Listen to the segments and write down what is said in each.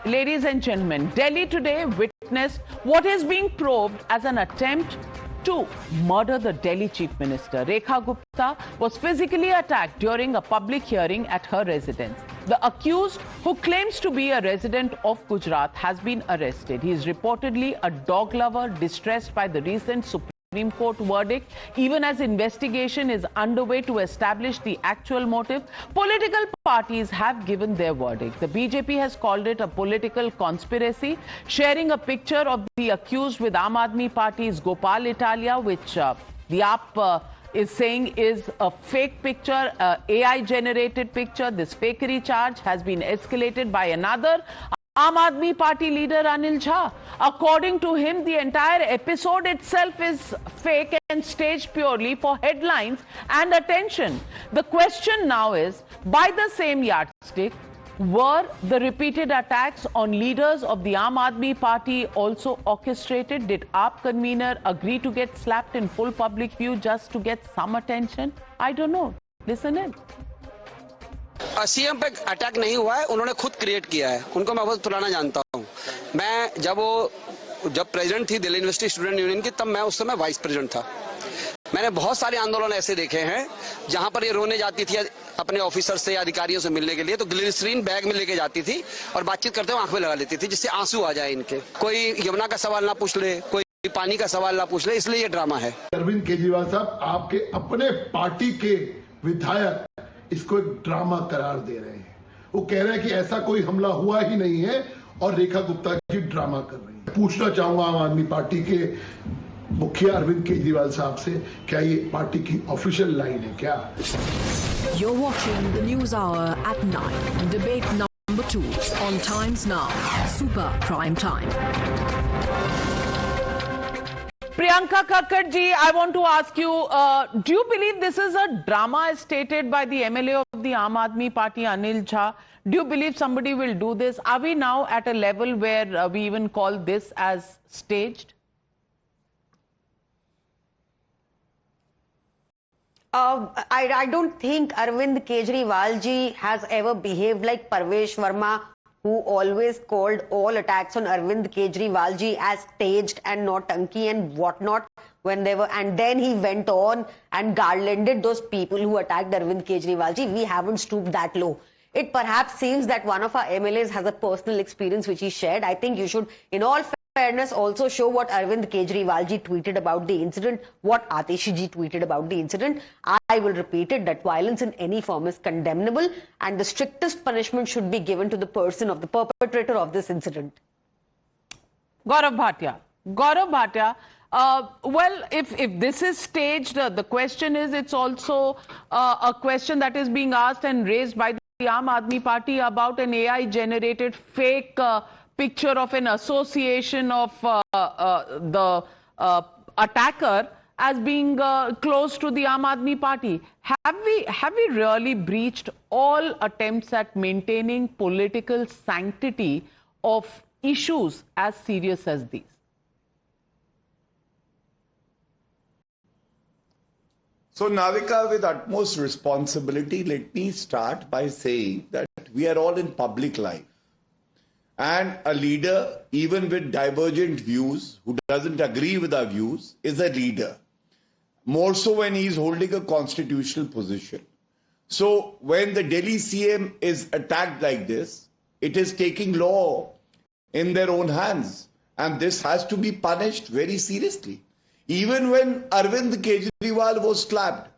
Ladies and gentlemen, Delhi today witnessed what is being probed as an attempt to murder the Delhi Chief Minister. Rekha Gupta was physically attacked during a public hearing at her residence. The accused, who claims to be a resident of Gujarat, has been arrested. He is reportedly a dog lover distressed by the recent Supreme Court verdict. Even as investigation is underway to establish the actual motive, political parties have given their verdict. The BJP has called it a political conspiracy, sharing a picture of the accused with Aam Aadmi Party's Gopal Italia, which the AAP is saying is a fake picture, AI-generated picture. This fakery charge has been escalated by another Aam Aadmi Party leader Anil Jha. According to him, the entire episode itself is fake and staged purely for headlines and attention. The question now is, by the same yardstick, were the repeated attacks on leaders of the Aam Aadmi Party also orchestrated? Did AAP convener agree to get slapped in full public view just to get some attention? I don't know. Listen in. CM पे attack नहीं हुआ है, उन्होंने खुद create किया है। उनको मैं बहुत पुराना जानता हूँ। मैं जब प्रेसिडेंट थी दिल्ली यूनिवर्सिटी स्टूडेंट यूनियन की, तब मैं उस समय वाइस प्रेसिडेंट था। मैंने बहुत सारे आंदोलन ऐसे देखे हैं जहां पर ये रोने जाती थी अपने ऑफिसर से या अधिकारियों से मिलने के लिए, तो ग्लिसरीन बैग में लेके जाती थी और बातचीत करते हुए आंख में लगा लेती थी, जिससे आंसू आ जाए इनके। कोई यमुना का सवाल ना पूछ ले, कोई पानी का सवाल ना पूछ ले, इसलिए ये ड्रामा है। अरविंद केजरीवाल साहब, आपके अपने पार्टी के विधायक इसको एक ड्रामा करार दे रहे हैं। वो कह रहे हैं कि ऐसा कोई हमला हुआ ही नहीं है और रेखा गुप्ता जी ड्रामा कर रही है। पूछना चाहूंगा आम आदमी पार्टी के मुखिया अरविंद केजरीवाल साहब से, क्या ये पार्टी की ऑफिशियल लाइन है क्या? You're watching the News Hour at 9. Debate number 2 on Times Now. Super Prime Time. Priyanka Kakkad ji, I want to ask you, do you believe this is a drama as stated by the MLA of the Aam Aadmi Party, Anil Jha? Do you believe somebody will do this? Are we now at a level where we even call this as staged? I don't think Arvind Kejriwal ji has ever behaved like Parvesh Verma, who always called all attacks on Arvind Kejriwal ji as staged and nautanki and whatnot when they were, and then he went on and garlanded those people who attacked Arvind Kejriwal ji. We haven't stooped that low. It perhaps seems that one of our MLAs has a personal experience which he shared. I think you should, in all fairness, also show what Arvind Kejriwal ji tweeted about the incident, what Atishi ji tweeted about the incident. I will repeat it, that violence in any form is condemnable and the strictest punishment should be given to the person of the perpetrator of this incident. Gaurav Bhatia. Gaurav Bhatia, well, if this is staged, the question is, it's also a question that is being asked and raised by the Aam Aadmi Party about an AI-generated fake picture of an association of the attacker as being close to the Aam Aadmi Party. Have we really breached all attempts at maintaining political sanctity of issues as serious as these? So, Navika, with utmost responsibility, let me start by saying that we are all in public life. And a leader, even with divergent views, who doesn't agree with our views, is a leader. More so when he is holding a constitutional position. So, when the Delhi CM is attacked like this, it is taking law in their own hands. And this has to be punished very seriously. Even when Arvind Kejriwal was slapped,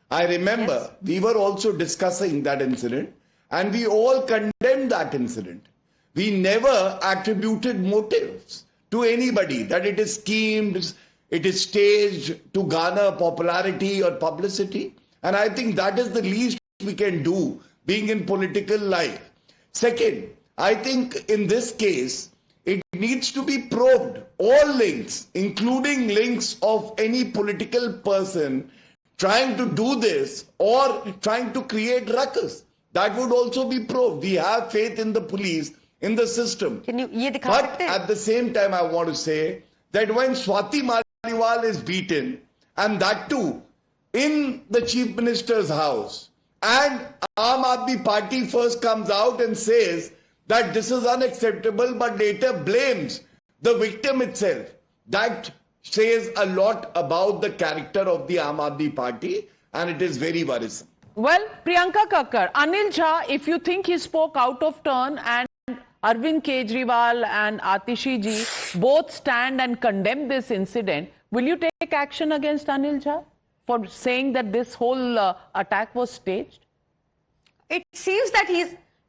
I remember we were also discussing that incident and we all condemned that incident. We never attributed motives to anybody, that it is schemed, it is staged to garner popularity or publicity. And I think that is the least we can do being in political life. Second, I think in this case, it needs to be probed, all links, including links of any political person trying to do this or trying to create ruckus. That would also be probed. We have faith in the police, in the system. But at the same time, I want to say that when Swati Maliwal is beaten, and that too in the Chief Minister's house, and Aam Aadmi Party first comes out and says that this is unacceptable, but later blames the victim itself. That says a lot about the character of the Aam Aadmi Party, and it is very worrisome. Well, Priyanka Kakkar, Anil Jha, if you think he spoke out of turn and Arvind Kejriwal and Atishi ji both stand and condemn this incident, will you take action against Anil Jha for saying that this whole attack was staged? It seems that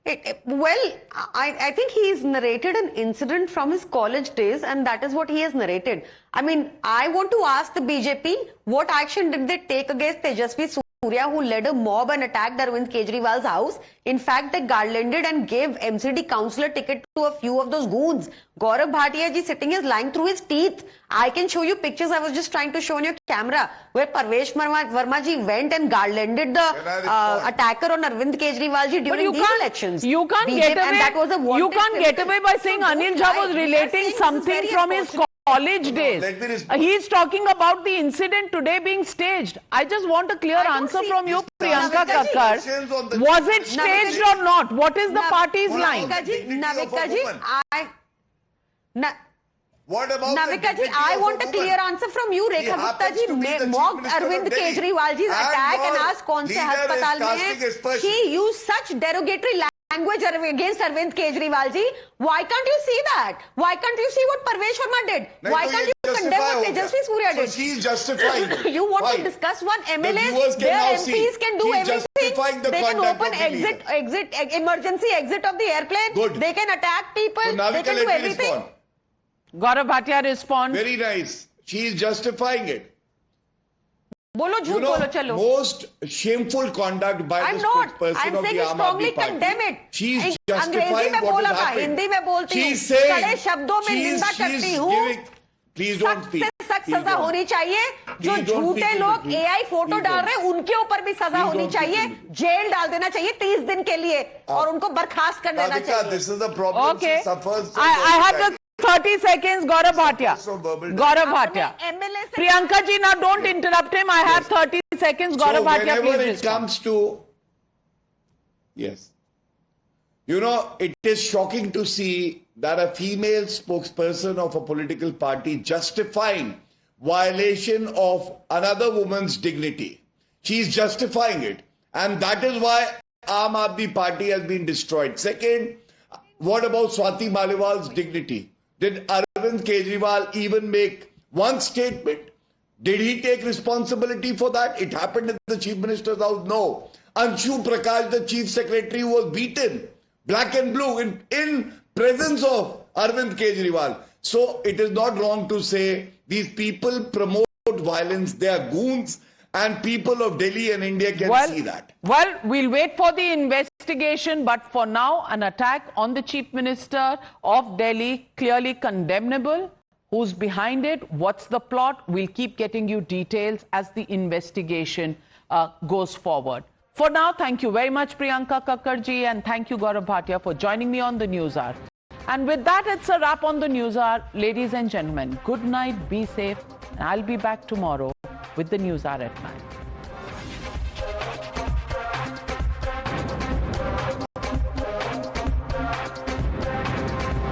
I think he's narrated an incident from his college days, and that is what he has narrated. I mean, I want to ask the BJP, what action did they take against Tejasvi Surya, who led a mob and attacked Arvind Kejriwal's house? In fact, they garlanded and gave MCD councillor ticket to a few of those goons. Gaurav Bhatia ji sitting is lying through his teeth. I can show you pictures. I was just trying to show on your camera where Parvesh Verma ji went and garlanded the attacker on Arvind Kejriwal ji during these elections. You can't get away by saying Anil Jha was relating something from his college days. He's talking about the incident today being staged. I just want a clear answer from you, Priyanka Kakkar. Was it staged or not? What is the party's line? Navika ji, What about Navika ji, I want a clear answer from you. Rekha Gupta ji mocked Arvind Kejriwal ji's attack and asked kaun se hospital mein hai. She used such derogatory language against Arvind Kejriwal ji. Why can't you see that? Why can't you see what Parvesh Verma did? Why can't you condemn what Tejasvi Surya did? So she's justifying. You want to discuss one MLA? Their MPs can do everything. They can open emergency exit of the airplane. Good. They can attack people. So They can do everything. respond. Gaurav Bhatia responds. Very nice. She is justifying it. Bolo jhoot bolo chalo. Most shameful conduct by I'm the not. spokesperson I'm of saying the Aam strongly Aadmi Party. condemn it. She's अंग्रेजी justifying में what बोला has था, happened. Hindi में बोलती हूँ. She's saying, कड़े शब्दों में निंदा करती हूँ. Please don't सख्त speak. से सख्त सजा होनी चाहिए. जो Please don't झूठे speak. लोग Please. AI फोटो Please डाल don't. रहे हैं, उनके ऊपर भी सजा Please होनी don't चाहिए. speak. जेल डाल देना चाहिए 30 दिन के लिए और उनको बर्खास्त कर देना Radhika, चाहिए. this is the problem. Okay. She suffers. I have the 30 seconds, Gaurav Bhatia. So verbal. Gaurav Bhatia. MLA से Priyanka ji, now don't interrupt him. I have 30 seconds. Gaurav So Bhatia, whenever please it respond. comes to, yes, you know, it is shocking to see that a female spokesperson of a political party justifying violation of another woman's dignity. She is justifying it, and that is why Aam Aadmi Party has been destroyed. Second, what about Swati Maliwal's dignity? Did Arvind Kejriwal even make one statement? Did he take responsibility for that? It happened in the Chief Minister's house. No. Anshu Prakash, the Chief Secretary, was beaten black and blue in presence of Arvind Kejriwal. So it is not wrong to say these people promote violence. They are goons, and people of Delhi and India can see that. Well, we'll wait for the investigation, but for now, an attack on the Chief Minister of Delhi, clearly condemnable. Who's behind it? What's the plot? We'll keep getting you details as the investigation goes forward. For now, thank you very much, Priyanka Kakkar ji, and thank you, Gaurav Bhatia, for joining me on the News Hour. And with that, it's a wrap on the News Hour. Ladies and gentlemen, good night, be safe, and I'll be back tomorrow with the News Hour at 9.